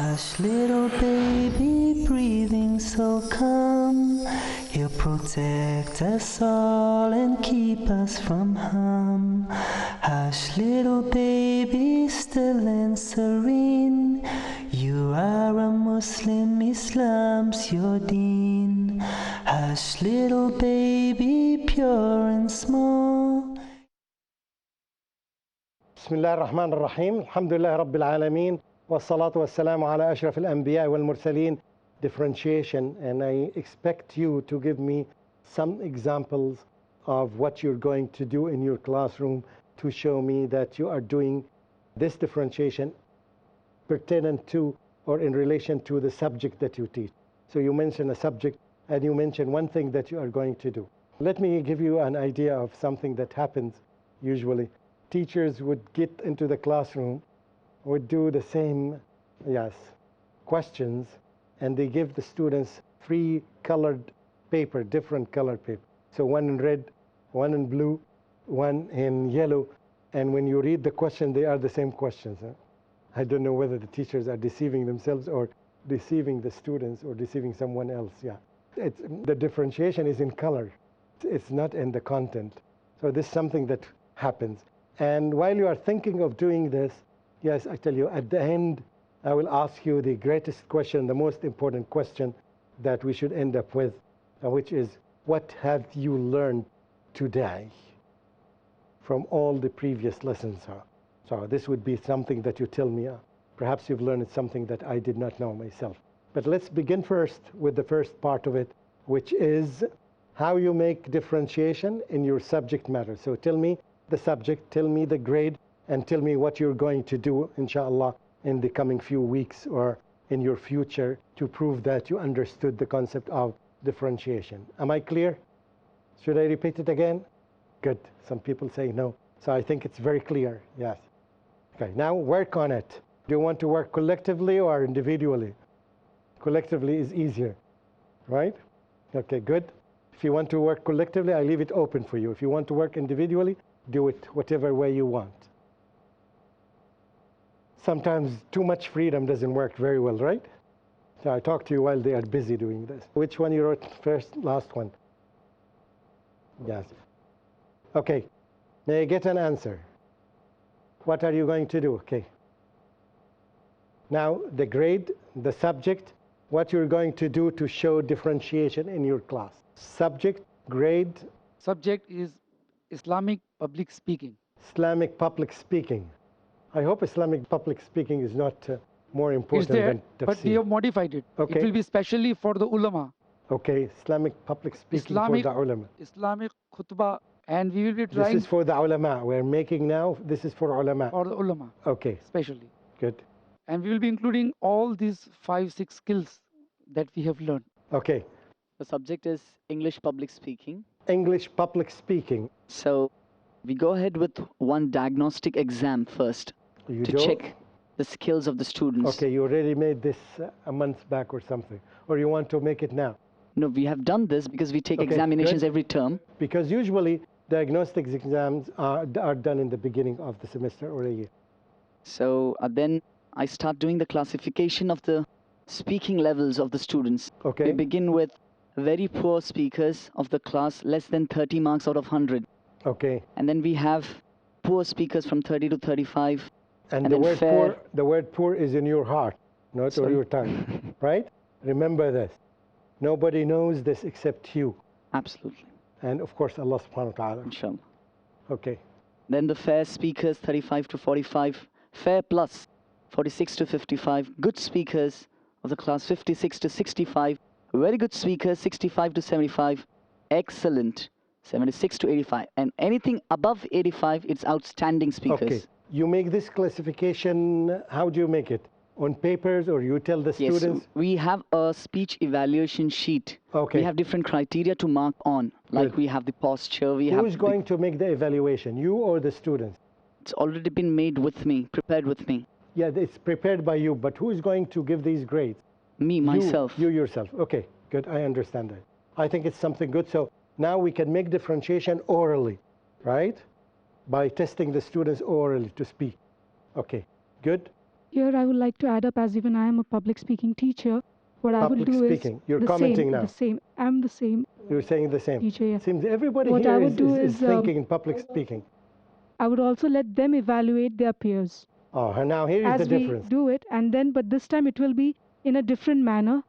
Hush, little baby, breathing so calm. He'll protect us all and keep us from harm. Hush, little baby, still and serene. You are a Muslim, Islam's your deen. Hush, little baby, pure and small. بسم الله الرحمن الرحيم. الحمد لله رب العالمين والصلاة والسلام على أشرف الأنبياء والمرسلين. Differentiation, and I expect you to give me some examples of what you're going to do in your classroom to show me that you are doing this differentiation pertinent to or in relation to the subject that you teach. So you mention a subject and you mention one thing that you are going to do. Let me give you an idea of something that happens usually. Teachers would get into the classroom, would do the same questions, and they give the students three colored paper, different colored paper. So one in red, one in blue, one in yellow, and when you read the question, they are the same questions. I don't know whether the teachers are deceiving themselves or deceiving the students or deceiving someone else. The differentiation is in color. It's not in the content. So this is something that happens. And while you are thinking of doing this, yes, I tell you, at the end, I will ask you the greatest question, the most important question that we should end up with, which is, what have you learned today from all the previous lessons? So this would be something that you tell me. Perhaps you've learned something that I did not know myself. But let's begin first with the first part of it, which is how you make differentiation in your subject matter. So tell me the subject, tell me the grade, and tell me what you're going to do, inshallah, in the coming few weeks or in your future to prove that you understood the concept of differentiation. Am I clear? Should I repeat it again? Good. Some people say no. So I think it's very clear. Yes. Okay, now work on it. Do you want to work collectively or individually? Collectively is easier, right? Okay, good. If you want to work collectively, I leave it open for you. If you want to work individually, do it whatever way you want. Sometimes too much freedom doesn't work very well, right? So I talk to you while they are busy doing this. Which one you wrote first? Last one. Yes. Okay. May I get an answer? What are you going to do? Okay. Now, the grade, the subject, what you're going to do to show differentiation in your class. Subject, grade. Subject is Islamic public speaking. Islamic public speaking. I hope Islamic public speaking is not more important than tafsir. But we have modified it. Okay. It will be specially for the ulama. Okay, Islamic public speaking for the ulama. Islamic khutbah, and we will be trying. This is for the ulama. We're making now, this is for ulama. For the ulama. Okay. Especially. Good. And we will be including all these 5-6 skills that we have learned. Okay. The subject is English public speaking. English public speaking. So we go ahead with one diagnostic exam first to check the skills of the students. Okay, you already made this a month back or something. Or you want to make it now? No, we have done this because we take examinations every term. Because usually diagnostic exams are done in the beginning of the semester or a year. So then I start doing the classification of the speaking levels of the students. Okay. We begin with very poor speakers of the class, less than 30 marks out of 100. Okay. And then we have poor speakers from 30 to 35. And the word poor is in your heart, not on your tongue, right? Remember this. Nobody knows this except you. Absolutely. And of course, Allah subhanahu wa ta'ala. Inshallah. Okay. Then the fair speakers, 35 to 45. Fair plus, 46 to 55. Good speakers of the class, 56 to 65. Very good speakers, 65 to 75. Excellent, 76 to 85. And anything above 85, it's outstanding speakers. Okay. You make this classification, how do you make it? On papers, or you tell the students? Yes, we have a speech evaluation sheet. Okay. We have different criteria to mark on. Like we have the posture, Who is going to make the evaluation, you or the students? It's already been made with me, prepared with me. Yeah, it's prepared by you, but who is going to give these grades? Me, myself. You yourself. Okay, good, I understand that. I think it's something good. So now we can make differentiation orally, right? By testing the students orally to speak. Okay, good. Here I would like to add up, as even I am a public speaking teacher, what I will Public do speaking. is You're the commenting same, now. the same. I'm the same You're saying the same. teacher. Yeah. Seems everybody What here I would do is is thinking in public speaking. I would also let them evaluate their peers. Oh, and now here is the As we difference. do it, and then, but this time it will be in a different manner,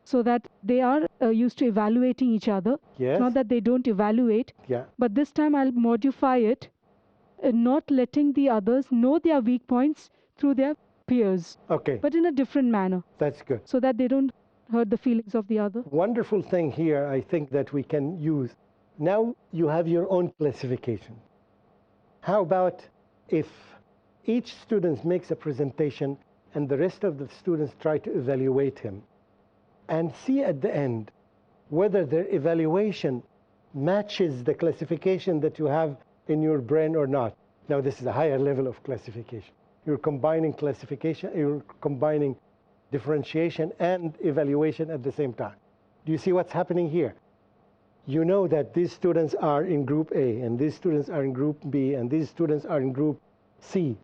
so that they are used to evaluating each other. Yes. Not that they don't evaluate, Yeah. but this time I'll modify it, not letting the others know their weak points through their peers, Okay. but in a different manner, That's good. so that they don't hurt the feelings of the other. Wonderful thing here, I think, that we can use. Now you have your own classification. How about if each student makes a presentation and the rest of the students try to evaluate him and see at the end whether their evaluation matches the classification that you have in your brain or not. Now this is a higher level of classification. You're combining classification, you're combining differentiation and evaluation at the same time. Do you see what's happening here? You know that these students are in group A, and these students are in group B, and these students are in group C,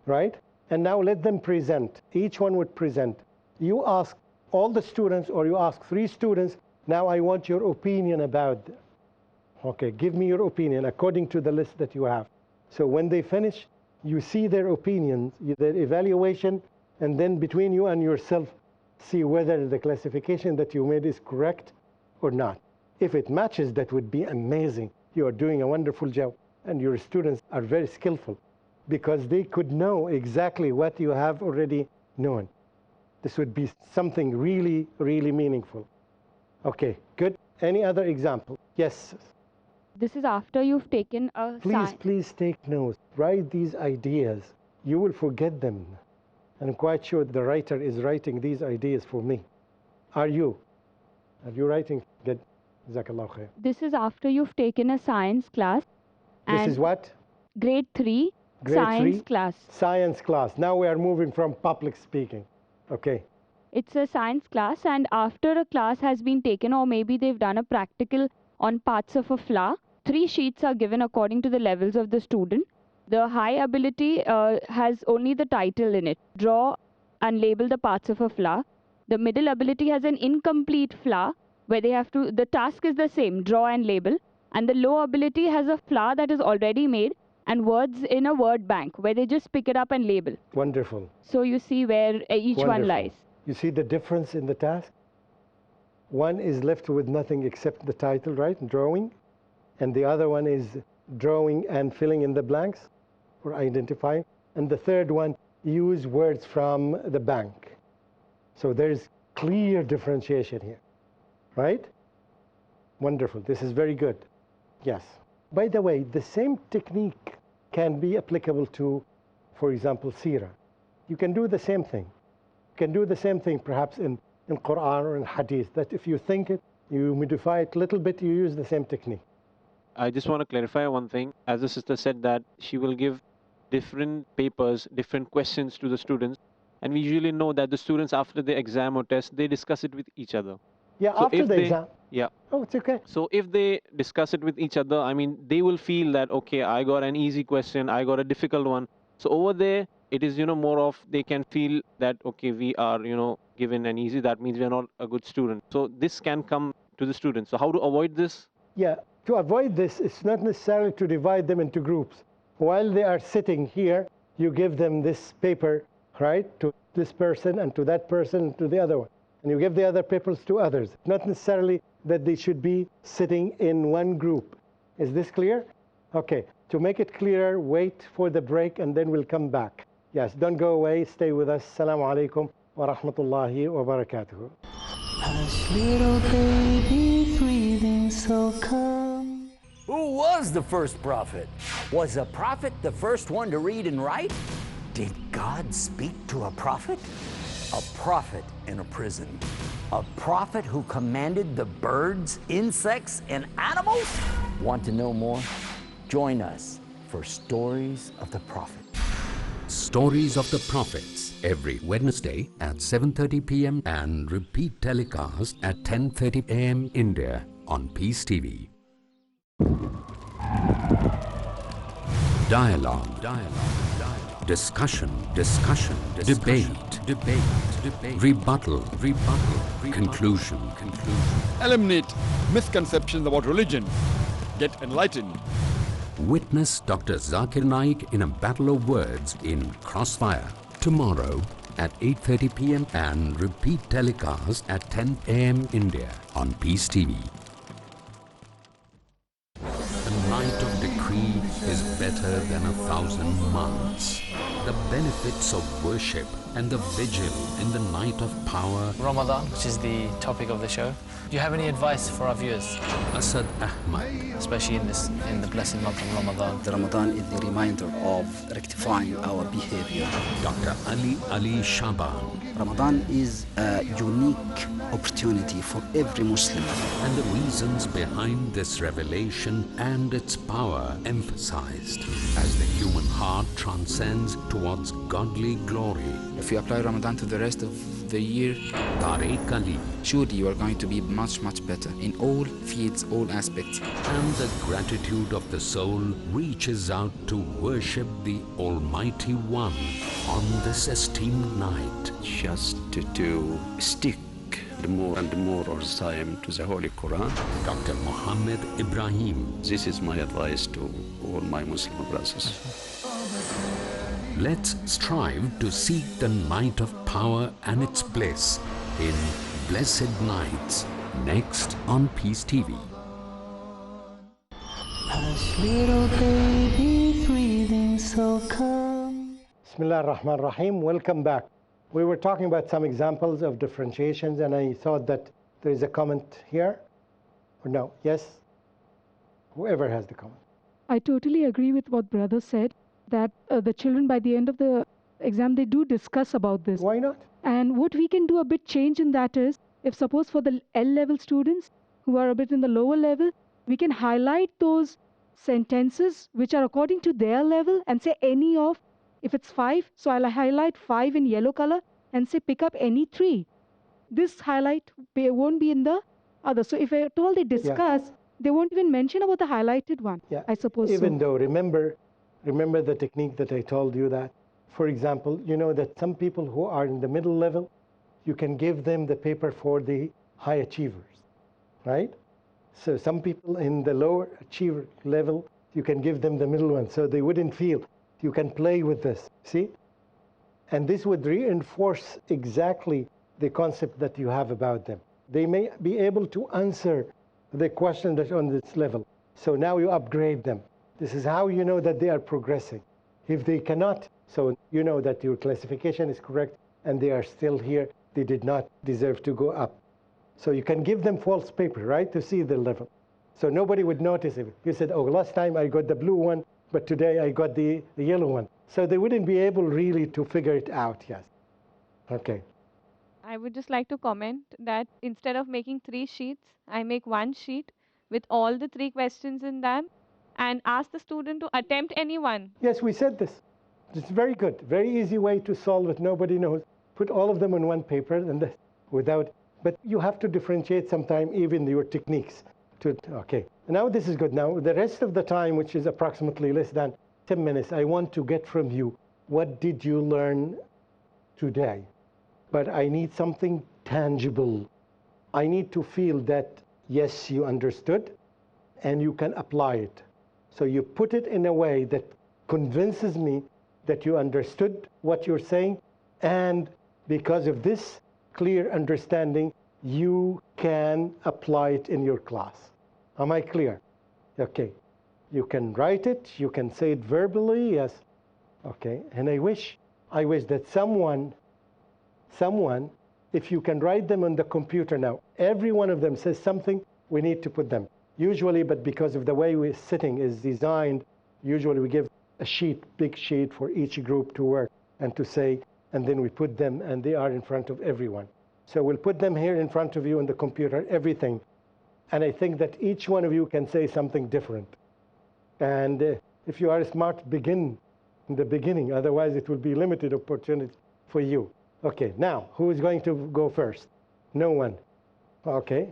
right? And now let them present. Each one would present. You ask all the students, or you ask 3 students, now I want your opinion about them. Okay, give me your opinion according to the list that you have. So when they finish, you see their opinions, their evaluation, and then between you and yourself, see whether the classification that you made is correct or not. If it matches, that would be amazing. You are doing a wonderful job, and your students are very skillful because they could know exactly what you have already known. This would be something really, really meaningful. Okay, good. Any other example? Yes. This is after you've taken a Please take notes. Write these ideas. You will forget them. And I'm quite sure the writer is writing these ideas for me. Are you? Are you writing? Good. Jazakallah khair. This is after you've taken a science class. This is what? Grade 3 Grade science 3? class. Science class. Now we are moving from public speaking. Okay. It's a science class, and after a class has been taken, or maybe they've done a practical on parts of a flower, 3 sheets are given according to the levels of the student. The high ability has only the title in it. Draw and label the parts of a flower. The middle ability has an incomplete flower where they have to, the task is the same, draw and label. And the low ability has a flower that is already made and words in a word bank where they just pick it up and label. Wonderful. So you see where each one lies. You see the difference in the task? One is left with nothing except the title, right? Drawing. And the other one is drawing and filling in the blanks or identifying. And the third one, use words from the bank. So there's clear differentiation here, right? Wonderful. This is very good. Yes. By the way, the same technique can be applicable to, for example, seerah. You can do the same thing. You can do the same thing perhaps in Quran or in Hadith, that if you think it, you modify it a little bit, you use the same technique. I just want to clarify one thing. As the sister said that she will give different papers, different questions to the students. And we usually know that the students after the exam or test, they discuss it with each other. Yeah, So after if the they- exam. Yeah. Oh, it's okay. So if they discuss it with each other, I mean, they will feel that, okay, I got an easy question, I got a difficult one. So over there, it is, more of, they can feel that, okay, we are, given an easy, that means we are not a good student. So this can come to the students. So how to avoid this? Yeah, to avoid this, it's not necessarily to divide them into groups. While they are sitting here, you give them this paper, right, to this person and to that person and to the other one. And you give the other papers to others. Not necessarily that they should be sitting in one group. Is this clear? Okay, to make it clearer, wait for the break and then we'll come back. Yes, don't go away, stay with us. Assalamu alaikum wa rahmatullahi wa barakatuhu. Hush, little baby, breathing so calm. Who was the first prophet? Was a prophet the first one to read and write? Did God speak to a prophet? A prophet in a prison. A prophet who commanded the birds, insects, and animals? Want to know more? Join us for Stories of the Prophet. Stories of the Prophets, every Wednesday at 7:30 p.m. and repeat telecast at 10:30 a.m. India on Peace TV. Dialogue. discussion, debate, rebuttal, conclusion. Eliminate misconceptions about religion. Get enlightened. Witness Dr. Zakir Naik in a battle of words in Crossfire tomorrow at 8:30 p.m. and repeat telecast at 10 a.m. India on Peace TV. A night of decree is better than 1,000 months. The benefits of worship and the vigil in the night of power. Ramadan, which is the topic of the show. Do you have any advice for our viewers? Asad Ahmad. Especially in the blessed month of Ramadan. The Ramadan is the reminder of rectifying our behavior. Dr. Ali Shaban. Ramadan is a unique opportunity for every Muslim. And the reasons behind this revelation and its power emphasized as the human heart transcends towards godly glory. If you apply Ramadan to the rest of the year, Tariq Ali. Surely you are going to be much better in all fields, all aspects. And the gratitude of the soul reaches out to worship the Almighty One on this esteemed night. Just to stick more and more of the time to the Holy Quran. Dr. Muhammad Ibrahim. This is my advice to all my Muslim brothers. Let's strive to seek the night of power and its bliss in Blessed Nights, next on Peace TV. Hush, little baby, breathing so calm. Bismillah ar-Rahman ar-Rahim. Welcome back. We were talking about some examples of differentiations, and I thought that there is a comment here. Or no? Yes? Whoever has the comment. I totally agree with what brother said, that the children by the end of the exam, they do discuss about this. Why not? And what we can do a bit change in that is, if suppose for the L-level students who are a bit in the lower level, we can highlight those sentences which are according to their level and say any of, if it's 5, so I'll highlight 5 in yellow color and say pick up any 3. This highlight won't be in the other. So if at all they discuss, they won't even mention about the highlighted one, I suppose. Even though, remember the technique that I told you that, for example, you know that some people who are in the middle level, you can give them the paper for the high achievers, right? So some people in the lower achiever level, you can give them the middle one, so they wouldn't feel. You can play with this, see? And this would reinforce exactly the concept that you have about them. They may be able to answer the question that's on this level. So now you upgrade them. This is how you know that they are progressing. If they cannot, so you know that your classification is correct and they are still here, they did not deserve to go up. So you can give them false paper, right, to see the level. So nobody would notice it. You said, oh, last time I got the blue one, but today I got the yellow one. So they wouldn't be able really to figure it out, yes. Okay. I would just like to comment that instead of making 3 sheets, I make 1 sheet with all the 3 questions in them and ask the student to attempt any one. Yes, we said this. It's very good. Very easy way to solve it. Nobody knows. Put all of them on one paper and but you have to differentiate sometime even your techniques. Okay, now this is good. Now the rest of the time, which is approximately less than 10 minutes, I want to get from you, what did you learn today? But I need something tangible. I need to feel that, yes, you understood and you can apply it. So you put it in a way that convinces me that you understood what you're saying, and because of this clear understanding, you can apply it in your class. Am I clear? Okay. You can write it, you can say it verbally, yes. Okay, and I wish that someone, if you can write them on the computer now, every one of them says something, we need to put them. Usually, but because of the way we're sitting is designed, usually we give a sheet, big sheet for each group to work and to say, and then we put them and they are in front of everyone. So we'll put them here in front of you on the computer, everything. And I think that each one of you can say something different. And if you are smart, begin in the beginning. Otherwise, it will be limited opportunity for you. Okay, now, who is going to go first? No one. Okay.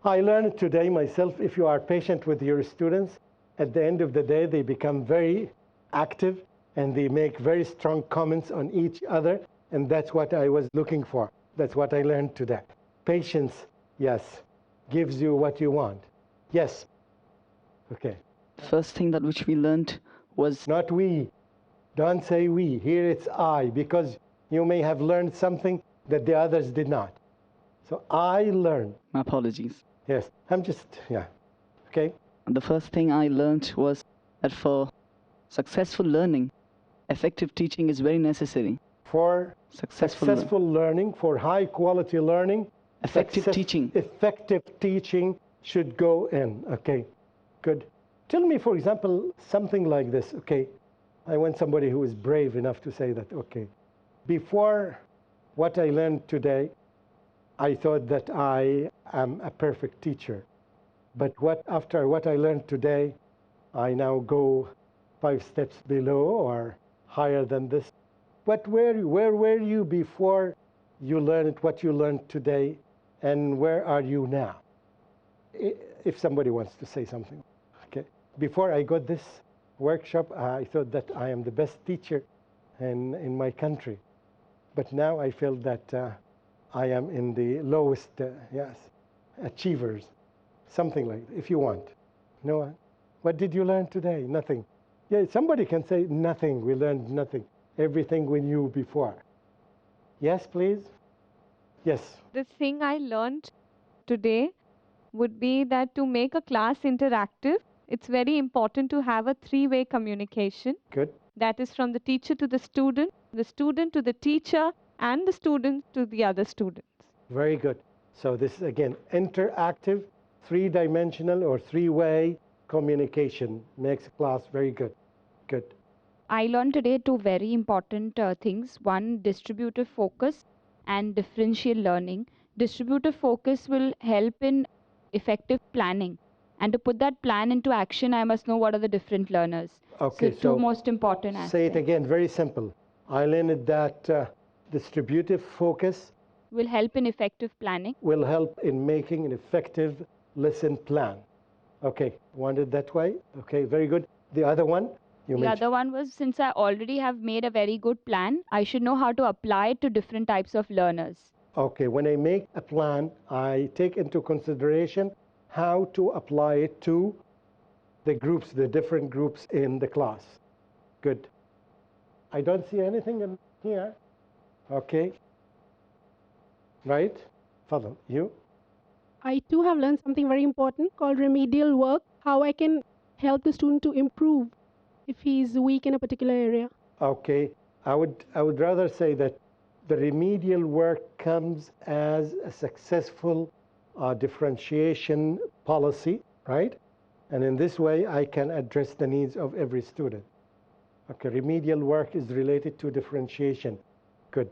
I learned today myself, if you are patient with your students, at the end of the day, they become very active and they make very strong comments on each other, and that's what I was looking for. That's what I learned today. Patience, yes, gives you what you want. Yes. Okay. First thing that which we learned was... Not we. Don't say we. Here it's I, because you may have learned something that the others did not. So I learned. My apologies. Yes, I'm just, yeah. Okay. The first thing I learned was that for successful learning, effective teaching is very necessary. For successful learning, for high quality learning, effective teaching should go in. Okay, good. Tell me, for example, something like this. Okay, I want somebody who is brave enough to say that. Okay, before what I learned today, I thought that I am a perfect teacher. But after what I learned today, I now go 5 steps below or higher than this. But where were you before you learned what you learned today, and where are you now? If somebody wants to say something. Okay. Before I got this workshop, I thought that I am the best teacher in my country. But now I feel that I am in the lowest, yes, achievers. Something like that, if you want. No, what did you learn today? Nothing. Yeah, somebody can say nothing. We learned nothing. Everything we knew before. Yes, please? Yes. The thing I learned today would be that to make a class interactive, it's very important to have a 3-way communication. Good. That is from the teacher to the student to the teacher, and the student to the other students. Very good. So this is, again, interactive, 3-dimensional or 3-way communication makes a class very good. Good. I learned today 2 very important things. One, distributive focus and differential learning. Distributive focus will help in effective planning. And to put that plan into action, I must know what are the different learners. Okay, so 2 most important aspects. Say it again, very simple. I learned that distributive focus will help in effective planning. Will help in making an effective lesson plan. Okay, want it that way? Okay, very good. The other one? The other one was, since I already have made a very good plan, I should know how to apply it to different types of learners. Okay, when I make a plan, I take into consideration how to apply it to the groups, the different groups in the class. Good. I don't see anything in here. Okay. Right? Fadal, you? I too have learned something very important called remedial work, how I can help the student to improve if he's weak in a particular area. Okay, I would rather say that the remedial work comes as a successful differentiation policy, right? And in this way, I can address the needs of every student. Okay, remedial work is related to differentiation. Good,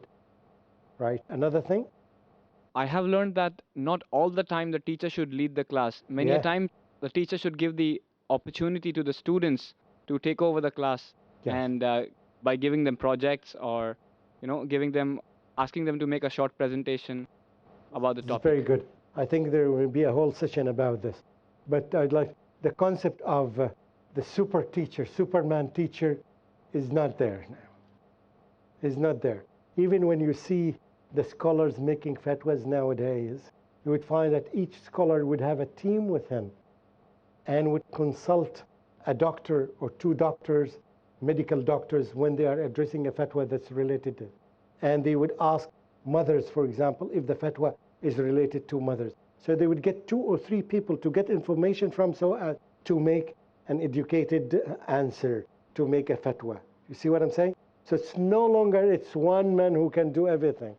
right? Another thing? I have learned that not all the time the teacher should lead the class. Many a time the teacher should give the opportunity to the students to take over the class, and by giving them projects or, asking them to make a short presentation about the topic. Very good. I think there will be a whole session about this. But I'd like the concept of the super teacher, Superman teacher is not there now. Is not there. Even when you see the scholars making fatwas nowadays, you would find that each scholar would have a team with him and would consult a doctor or 2 doctors, medical doctors, when they are addressing a fatwa that's related to it. And they would ask mothers, for example, if the fatwa is related to mothers. So they would get 2 or 3 people to get information from to make an educated answer, to make a fatwa. You see what I'm saying? So it's no longer it's one man who can do everything.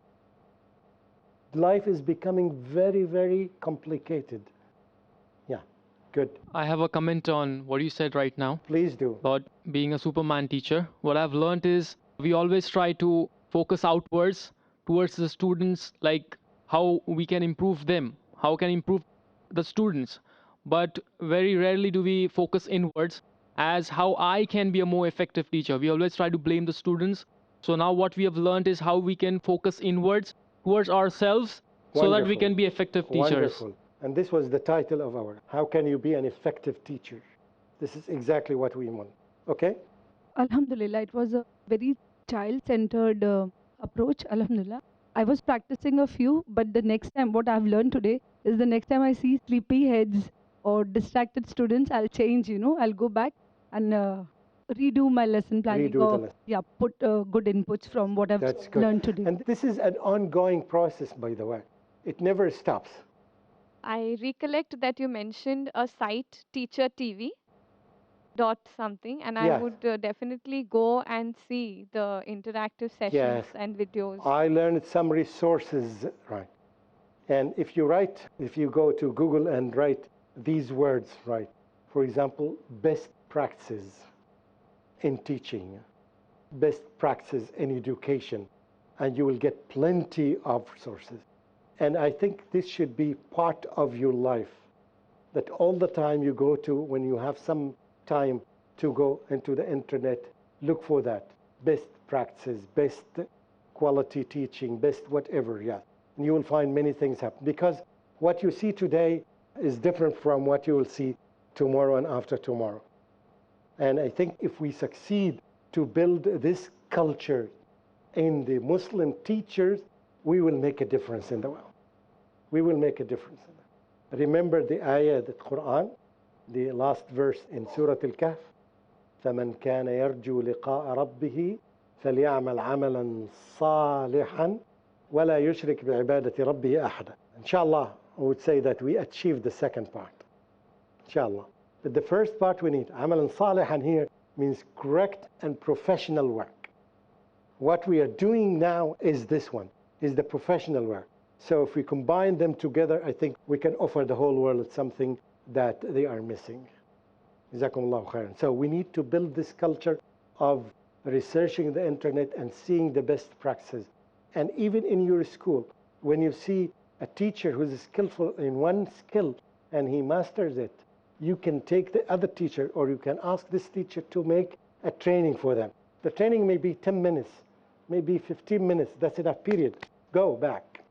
Life is becoming very, very complicated. Yeah, good. I have a comment on what you said right now. Please do. About being a Superman teacher. What I've learned is we always try to focus outwards towards the students, like how we can improve them, how can improve the students. But very rarely do we focus inwards as how I can be a more effective teacher. We always try to blame the students. So now what we have learned is how we can focus inwards towards ourselves so that we can be effective teachers. Wonderful. And this was the title of our, how can you be an effective teacher? This is exactly what we want. Okay? Alhamdulillah, it was a very child-centered approach. Alhamdulillah. I was practicing a few, but the next time, what I've learned today is the next time I see sleepy heads or distracted students, I'll change, I'll go back and redo my lesson planning Redo the or, lesson. yeah, put good inputs from what I've That's good. learned today. And this is an ongoing process, by the way. It never stops. I recollect that you mentioned a site, Teacher TV dot something, and I Yes. would definitely go and see the interactive sessions Yes. and videos. I learned some resources, right? And if you go to Google and write these words, right? For example, best practices in teaching, best practices in education, and you will get plenty of resources. And I think this should be part of your life, that all the time you go to, when you have some time to go into the internet, look for that. Best practices, best quality teaching, best whatever, yeah. And you will find many things happen. Because what you see today is different from what you will see tomorrow and after tomorrow. And I think if we succeed to build this culture in the Muslim teachers, we will make a difference in the world. We will make a difference in that. Remember the ayah, the Quran, the last verse in Surah Al-Kahf, فَمَنْ كَانَ يَرْجُو لِقَاءَ رَبِّهِ فَلْيَعْمَلْ عَمَلًا صَالِحًا وَلَا يُشْرِكْ بِعِبَادَةِ رَبِّهِ أَحَدًا. Inshallah, I would say that we achieved the second part. Inshallah. But the first part we need, عَمَلًا صَالِحًا here means correct and professional work. What we are doing now is this one, is the professional work. So if we combine them together, I think we can offer the whole world something that they are missing. Jazakumullahu khairan. So we need to build this culture of researching the internet and seeing the best practices. And even in your school, when you see a teacher who's skillful in one skill and he masters it, you can take the other teacher, or you can ask this teacher to make a training for them. The training may be 10 minutes, maybe 15 minutes, that's enough, period. Go back.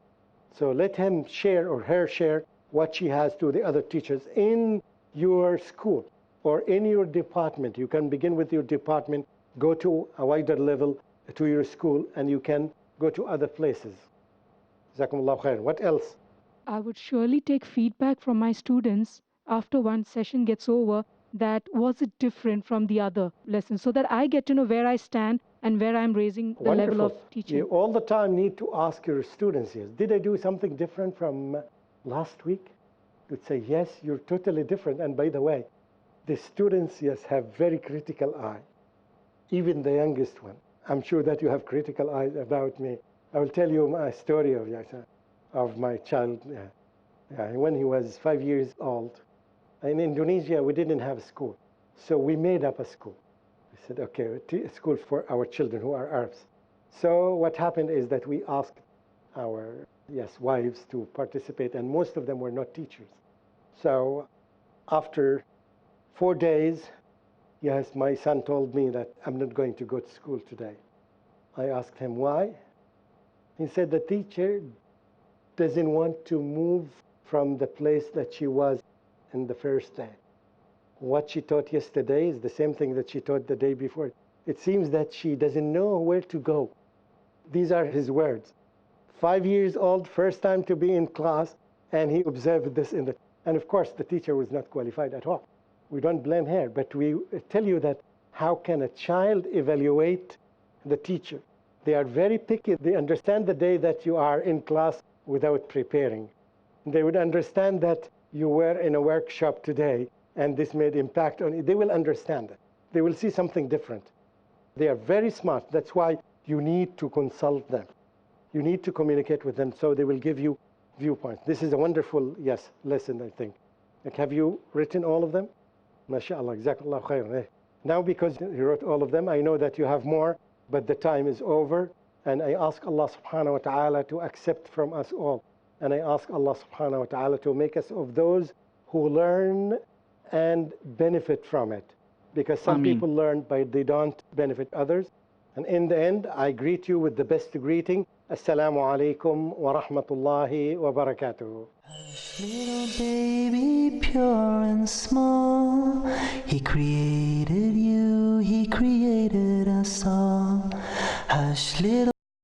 So let him share or her share what she has to the other teachers in your school or in your department. You can begin with your department, go to a wider level to your school, and you can go to other places. Jazakumullahu khair. What else? I would surely take feedback from my students after one session gets over, that was it different from the other lessons, so that I get to know where I stand and where I'm raising the Wonderful. level of teaching. You all the time need to ask your students, yes, did I do something different from last week? You'd say, yes, you're totally different. And by the way, the students, yes, have very critical eye. Even the youngest one. I'm sure that you have critical eyes about me. I will tell you my story of my child. When he was 5 years old, in Indonesia, we didn't have a school. So we made up a school. We said, okay, a school for our children who are Arabs. So what happened is that we asked our wives to participate, and most of them were not teachers. So after 4 days, my son told me that I'm not going to go to school today. I asked him why. He said the teacher doesn't want to move from the place that she was in the first day. What she taught yesterday is the same thing that she taught the day before. It seems that she doesn't know where to go. These are his words. 5 years old, first time to be in class, and he observed this and of course the teacher was not qualified at all. We don't blame her, but we tell you that how can a child evaluate the teacher? They are very picky. They understand the day that you are in class without preparing. They would understand that you were in a workshop today and this made impact on you. They will understand it. They will see something different. They are very smart. That's why you need to consult them. You need to communicate with them so they will give you viewpoints. This is a wonderful, lesson, I think. Have you written all of them? MashaAllah, Jazakallah khair. Now, because you wrote all of them, I know that you have more, but the time is over. And I ask Allah subhanahu wa ta'ala to accept from us all. And I ask Allah subhanahu wa ta'ala to make us of those who learn and benefit from it. Because some people learn, but they don't benefit others. And in the end, I greet you with the best greeting. Assalamu alaikum wa rahmatullahi wa barakatuh. Little baby, pure and small, He created you, He created us all. Hush, little